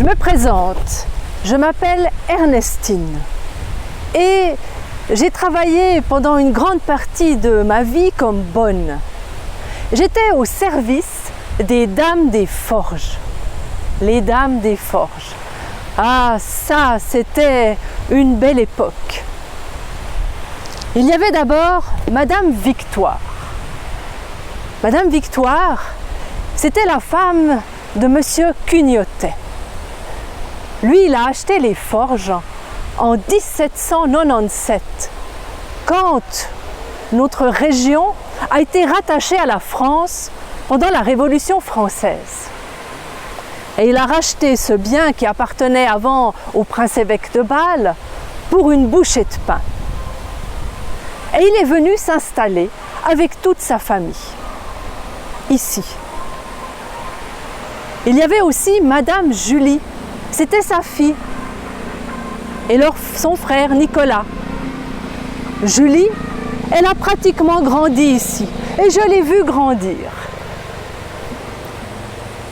Je me présente, je m'appelle Ernestine et j'ai travaillé pendant une grande partie de ma vie comme bonne. J'étais au service des dames des forges. Les dames des forges. Ah, ça, c'était une belle époque. Il y avait d'abord Madame Victoire. Madame Victoire, c'était la femme de Monsieur Cugnotet. Lui, il a acheté les forges en 1797, quand notre région a été rattachée à la France pendant la Révolution française. Et il a racheté ce bien qui appartenait avant au prince-évêque de Bâle pour une bouchée de pain. Et il est venu s'installer avec toute sa famille, ici. Il y avait aussi Madame Julie, c'était sa fille, et son frère Nicolas. Julie, elle a pratiquement grandi ici, et je l'ai vue grandir.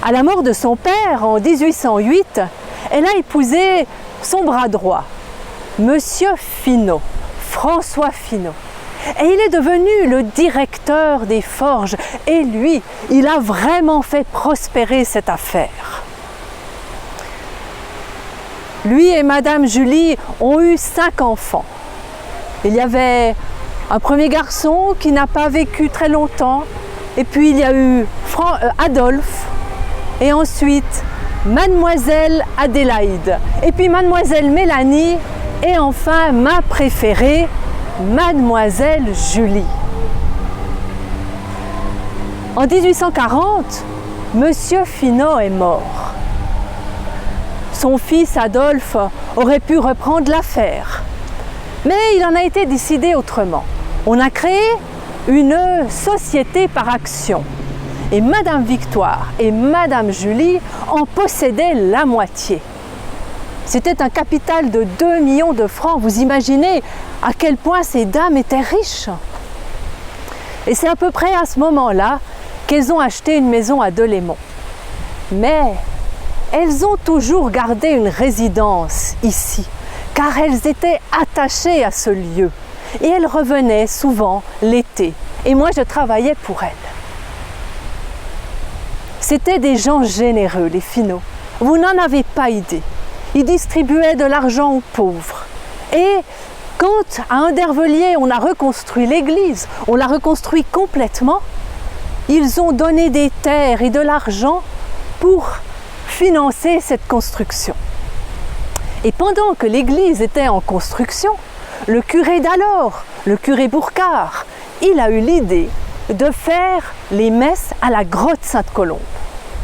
À la mort de son père en 1808, elle a épousé son bras droit, Monsieur Finot, François Finot. Et il est devenu le directeur des forges. Et lui, il a vraiment fait prospérer cette affaire. Lui et Madame Julie ont eu 5 enfants. Il y avait un premier garçon qui n'a pas vécu très longtemps. Et puis il y a eu Adolphe. Et ensuite, Mademoiselle Adélaïde. Et puis Mademoiselle Mélanie. Et enfin, ma préférée, Mademoiselle Julie. En 1840, Monsieur Finot est mort. Son fils Adolphe aurait pu reprendre l'affaire. Mais il en a été décidé autrement. On a créé une société par action. Et Madame Victoire et Madame Julie en possédaient la moitié. C'était un capital de 2 millions de francs. Vous imaginez à quel point ces dames étaient riches. Et c'est à peu près à ce moment-là qu'elles ont acheté une maison à Delémont. Mais elles ont toujours gardé une résidence ici, car elles étaient attachées à ce lieu. Et elles revenaient souvent l'été. Et moi, je travaillais pour elles. C'étaient des gens généreux, les Finot. Vous n'en avez pas idée. Ils distribuaient de l'argent aux pauvres. Et quand à Andervellier, on a reconstruit l'église, on l'a reconstruit complètement, ils ont donné des terres et de l'argent pour financer cette construction. Et pendant que l'église était en construction, le curé d'alors, le curé Bourcard, il a eu l'idée de faire les messes à la grotte Sainte-Colombe.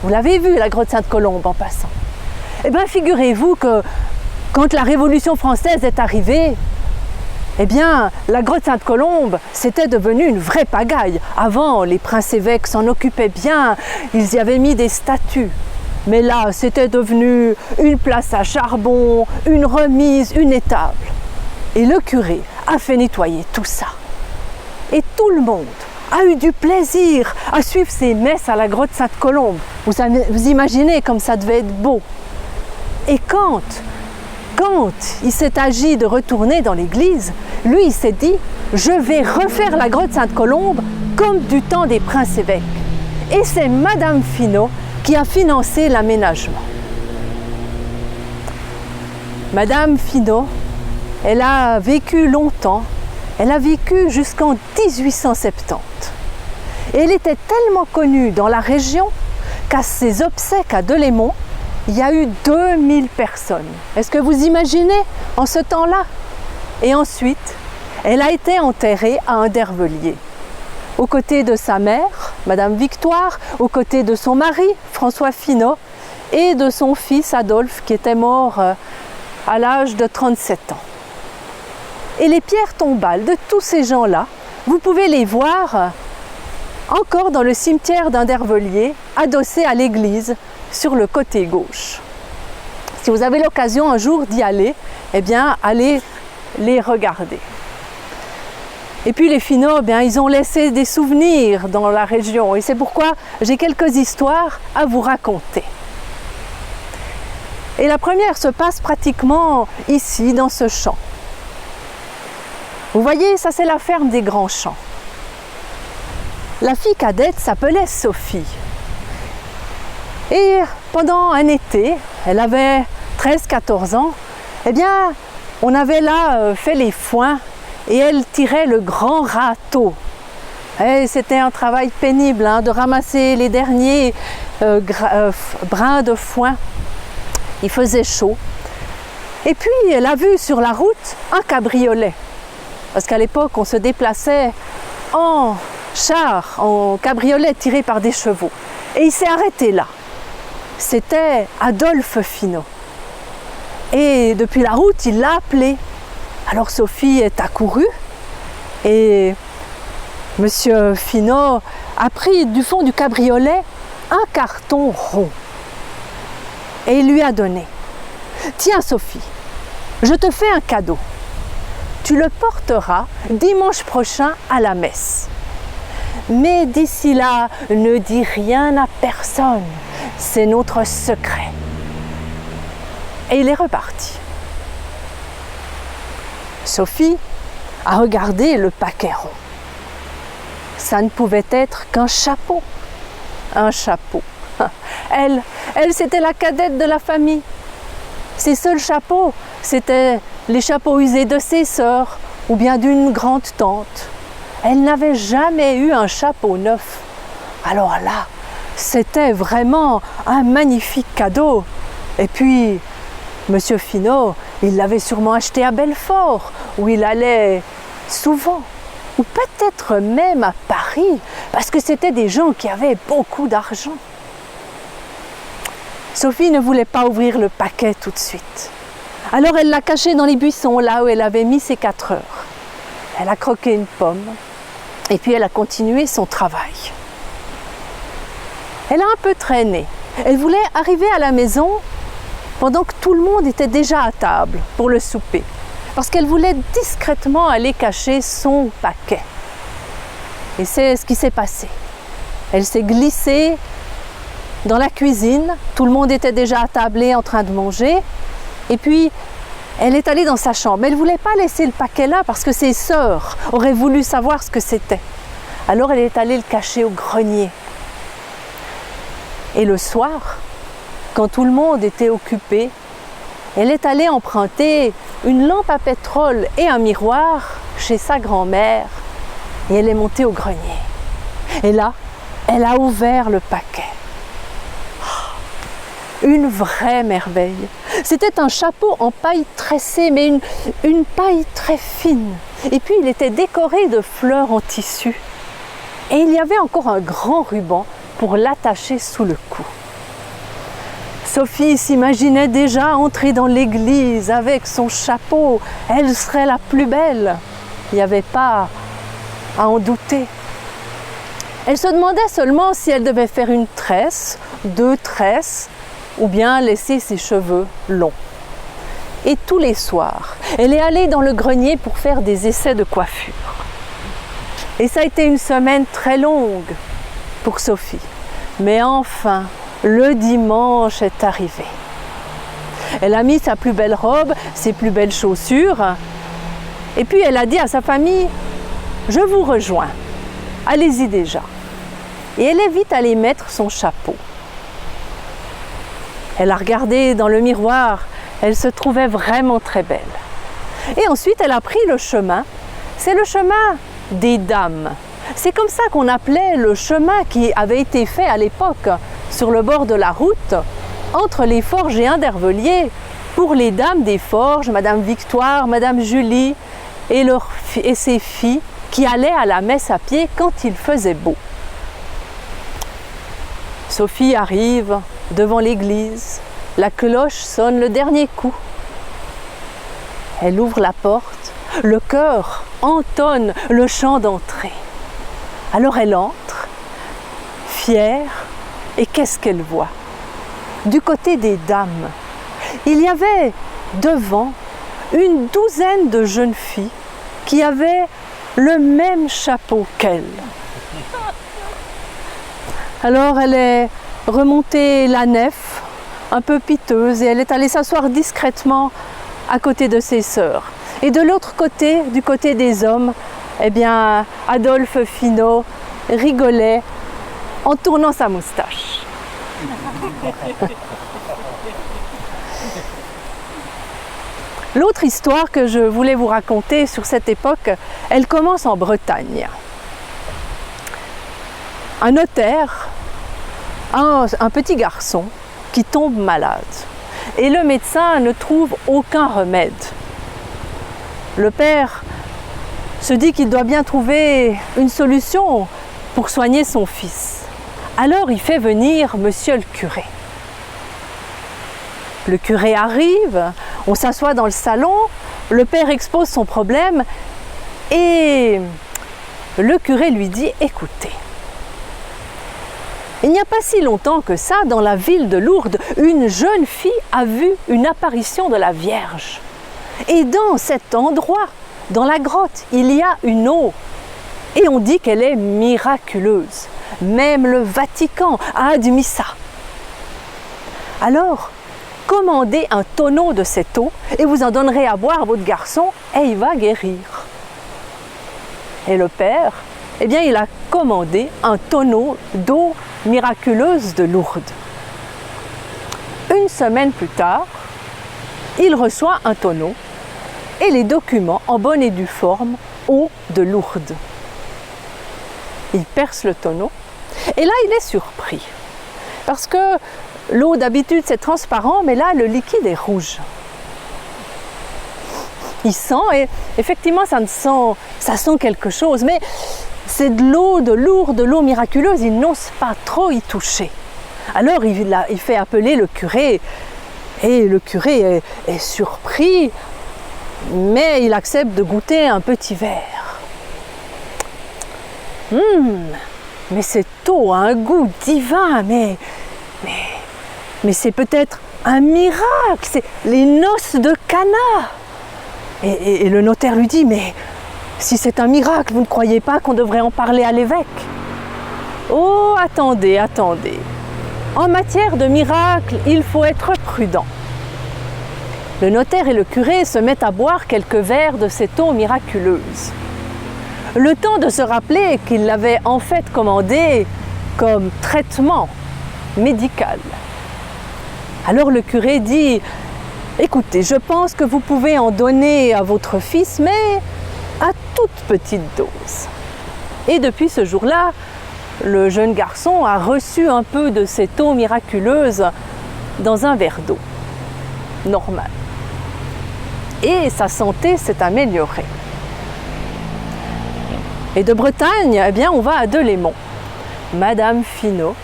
Vous l'avez vu, la grotte Sainte-Colombe, en passant. Eh bien, figurez-vous que quand la Révolution française est arrivée, eh bien, la grotte Sainte-Colombe, c'était devenu une vraie pagaille. Avant, les princes-évêques s'en occupaient bien, ils y avaient mis des statues. Mais là, c'était devenu une place à charbon, une remise, une étable. Et le curé a fait nettoyer tout ça. Et tout le monde a eu du plaisir à suivre ces messes à la grotte Sainte-Colombe. Vous imaginez comme ça devait être beau. Et quand il s'est agi de retourner dans l'église, lui il s'est dit « Je vais refaire la grotte Sainte-Colombe comme du temps des princes-évêques ». Et c'est Madame Finot qui a financé l'aménagement. Madame Finot, elle a vécu longtemps, elle a vécu jusqu'en 1870. Et elle était tellement connue dans la région qu'à ses obsèques à Delémont, il y a eu 2000 personnes. Est-ce que vous imaginez en ce temps-là? Et ensuite, elle a été enterrée à Andervellier, aux côtés de sa mère, Madame Victoire, aux côtés de son mari, François Finot, et de son fils Adolphe, qui était mort à l'âge de 37 ans. Et les pierres tombales de tous ces gens-là, vous pouvez les voir encore dans le cimetière d'Andervellier, adossé à l'église, sur le côté gauche. Si vous avez l'occasion un jour d'y aller, eh bien, allez les regarder. Et puis les Finot, eh bien, ils ont laissé des souvenirs dans la région et c'est pourquoi j'ai quelques histoires à vous raconter. Et la première se passe pratiquement ici, dans ce champ. Vous voyez, ça c'est la ferme des Grands Champs. La fille cadette s'appelait Sophie. Et pendant un été, elle avait 13-14 ans, eh bien, on avait là fait les foins et elle tirait le grand râteau. C'était un travail pénible de ramasser les derniers brins de foin. Il faisait chaud. Et puis, elle a vu sur la route un cabriolet. Parce qu'à l'époque, on se déplaçait en char, en cabriolet tiré par des chevaux. Et il s'est arrêté là. C'était Adolphe Finot. Et depuis la route, il l'a appelé. Alors Sophie est accourue et Monsieur Finot a pris du fond du cabriolet un carton rond et il lui a donné. Tiens Sophie, je te fais un cadeau. Tu le porteras dimanche prochain à la messe. Mais d'ici là, ne dis rien à personne. C'est notre secret. Et il est reparti. Sophie a regardé le paquet rond. Ça ne pouvait être qu'un chapeau. Un chapeau. Elle, c'était la cadette de la famille. Ses seuls chapeaux, c'étaient les chapeaux usés de ses sœurs ou bien d'une grande tante. Elle n'avait jamais eu un chapeau neuf. Alors là, c'était vraiment un magnifique cadeau. Et puis, Monsieur Finot, il l'avait sûrement acheté à Belfort, où il allait souvent, ou peut-être même à Paris, parce que c'était des gens qui avaient beaucoup d'argent. Sophie ne voulait pas ouvrir le paquet tout de suite. Alors elle l'a caché dans les buissons, là où elle avait mis ses 4 heures. Elle a croqué une pomme, et puis elle a continué son travail. Elle a un peu traîné. Elle voulait arriver à la maison pendant que tout le monde était déjà à table pour le souper, parce qu'elle voulait discrètement aller cacher son paquet. Et c'est ce qui s'est passé. Elle s'est glissée dans la cuisine, tout le monde était déjà attablé en train de manger, et puis elle est allée dans sa chambre. Elle ne voulait pas laisser le paquet là parce que ses sœurs auraient voulu savoir ce que c'était. Alors elle est allée le cacher au grenier. Et le soir, quand tout le monde était occupé, elle est allée emprunter une lampe à pétrole et un miroir chez sa grand-mère et elle est montée au grenier. Et là, elle a ouvert le paquet. Une vraie merveille. C'était un chapeau en paille tressée, mais une paille très fine. Et puis il était décoré de fleurs en tissu. Et il y avait encore un grand ruban pour l'attacher sous le cou. Sophie s'imaginait déjà entrer dans l'église avec son chapeau. Elle serait la plus belle. Il n'y avait pas à en douter. Elle se demandait seulement si elle devait faire une tresse, 2 tresses, ou bien laisser ses cheveux longs. Et tous les soirs, elle est allée dans le grenier pour faire des essais de coiffure. Et ça a été une semaine très longue pour Sophie. Mais enfin, le dimanche est arrivé. Elle a mis sa plus belle robe, ses plus belles chaussures, et puis elle a dit à sa famille « Je vous rejoins, allez-y déjà ». Et elle est vite allée mettre son chapeau. Elle a regardé dans le miroir, elle se trouvait vraiment très belle. Et ensuite, elle a pris le chemin, c'est le chemin des dames. C'est comme ça qu'on appelait le chemin qui avait été fait à l'époque sur le bord de la route entre les Forges et Andervelliers pour les dames des Forges, Madame Victoire, Madame Julie et ses filles qui allaient à la messe à pied quand il faisait beau. Sophie arrive devant l'église, la cloche sonne le dernier coup. Elle ouvre la porte, le chœur entonne le chant d'entrée. Alors elle entre, fière, et qu'est-ce qu'elle voit? Du côté des dames, il y avait devant une douzaine de jeunes filles qui avaient le même chapeau qu'elle. Alors elle est remontée la nef un peu piteuse, et elle est allée s'asseoir discrètement à côté de ses sœurs. Et de l'autre côté, du côté des hommes, eh bien, Adolphe Finot rigolait en tournant sa moustache. L'autre histoire que je voulais vous raconter sur cette époque, elle commence en Bretagne. Un notaire a un petit garçon qui tombe malade et le médecin ne trouve aucun remède. Le père se dit qu'il doit bien trouver une solution pour soigner son fils. Alors il fait venir monsieur le curé. Le curé arrive, on s'assoit dans le salon, le père expose son problème et le curé lui dit « Écoutez, il n'y a pas si longtemps que ça, dans la ville de Lourdes, une jeune fille a vu une apparition de la Vierge. Et dans cet endroit, dans la grotte, il y a une eau. Et on dit qu'elle est miraculeuse. Même le Vatican a admis ça. Alors, commandez un tonneau de cette eau et vous en donnerez à boire à votre garçon et il va guérir. » Et le père, eh bien, il a commandé un tonneau d'eau miraculeuse de Lourdes. Une semaine plus tard, il reçoit un tonneau et les documents en bonne et due forme eau de Lourdes. Il perce le tonneau et là il est surpris parce que l'eau d'habitude c'est transparent, mais là le liquide est rouge. Il sent et effectivement ça sent quelque chose, mais c'est de l'eau de Lourdes, de l'eau miraculeuse, il n'ose pas trop y toucher. Alors il fait appeler le curé et le curé est surpris, mais il accepte de goûter un petit verre. Mais cette eau a un goût divin, mais c'est peut-être un miracle, c'est les noces de Cana. Et le notaire lui dit, mais si c'est un miracle, vous ne croyez pas qu'on devrait en parler à l'évêque? Oh, attendez. En matière de miracle, il faut être prudent. Le notaire et le curé se mettent à boire quelques verres de cette eau miraculeuse. Le temps de se rappeler qu'il l'avait en fait commandé comme traitement médical. Alors le curé dit « Écoutez, je pense que vous pouvez en donner à votre fils, mais à toute petite dose. » Et depuis ce jour-là, le jeune garçon a reçu un peu de cette eau miraculeuse dans un verre d'eau, normal. Et sa santé s'est améliorée. Et de Bretagne, eh bien, on va à Delémont. Madame Finot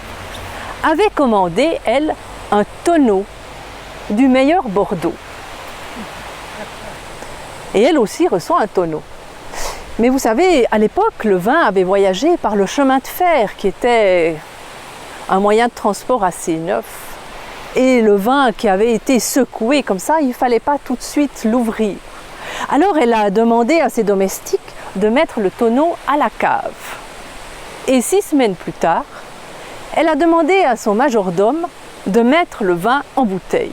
avait commandé, elle, un tonneau du meilleur Bordeaux. Et elle aussi reçoit un tonneau. Mais vous savez, à l'époque, le vin avait voyagé par le chemin de fer, qui était un moyen de transport assez neuf. Et le vin qui avait été secoué comme ça, il ne fallait pas tout de suite l'ouvrir. Alors elle a demandé à ses domestiques de mettre le tonneau à la cave. Et 6 semaines plus tard, elle a demandé à son majordome de mettre le vin en bouteille.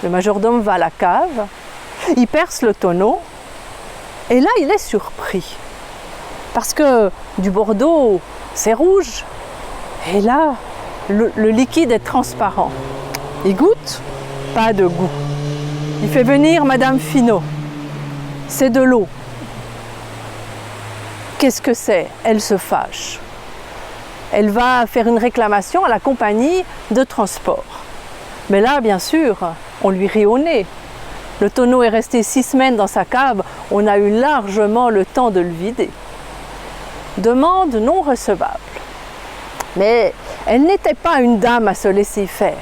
Le majordome va à la cave, il perce le tonneau, et là il est surpris. Parce que du Bordeaux, c'est rouge, et là, le liquide est transparent. Il goûte, pas de goût. Il fait venir Madame Finot. C'est de l'eau. Qu'est-ce que c'est? Elle se fâche. Elle va faire une réclamation à la compagnie de transport. Mais là, bien sûr, on lui rit au nez. Le tonneau est resté 6 semaines dans sa cave, on a eu largement le temps de le vider. Demande non recevable. Mais elle n'était pas une dame à se laisser faire.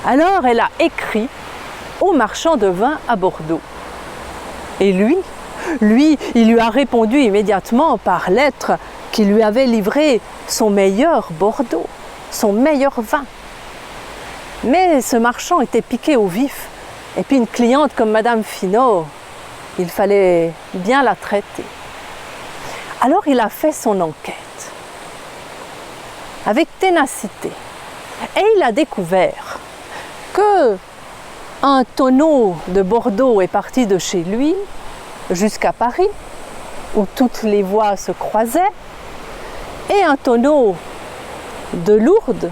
Alors elle a écrit au marchand de vin à Bordeaux. Et lui, il lui a répondu immédiatement par lettre qu'il lui avait livré son meilleur Bordeaux, son meilleur vin. Mais ce marchand était piqué au vif. Et puis une cliente comme Madame Finot, il fallait bien la traiter. Alors il a fait son enquête avec ténacité. Et il a découvert que un tonneau de Bordeaux est parti de chez lui jusqu'à Paris, où toutes les voies se croisaient, et un tonneau de Lourdes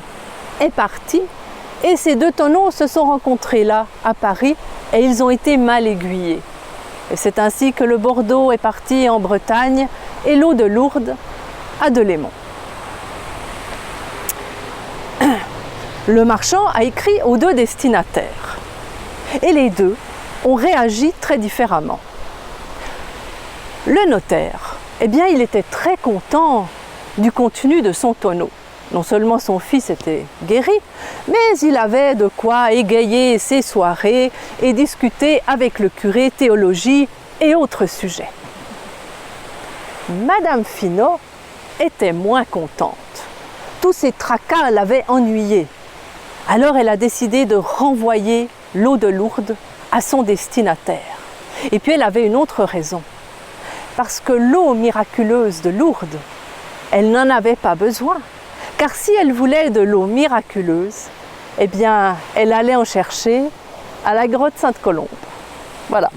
est parti, et ces deux tonneaux se sont rencontrés là, à Paris, et ils ont été mal aiguillés. Et c'est ainsi que le Bordeaux est parti en Bretagne, et l'eau de Lourdes à Delémont. Le marchand a écrit aux deux destinataires, et les deux ont réagi très différemment. Le notaire, eh bien, il était très content du contenu de son tonneau. Non seulement son fils était guéri, mais il avait de quoi égayer ses soirées et discuter avec le curé théologie et autres sujets. Madame Finot était moins contente. Tous ces tracas l'avaient ennuyée. Alors elle a décidé de renvoyer l'eau de Lourdes à son destinataire. Et puis elle avait une autre raison. Parce que l'eau miraculeuse de Lourdes, elle n'en avait pas besoin. Car si elle voulait de l'eau miraculeuse, eh bien, elle allait en chercher à la grotte Sainte-Colombe. Voilà.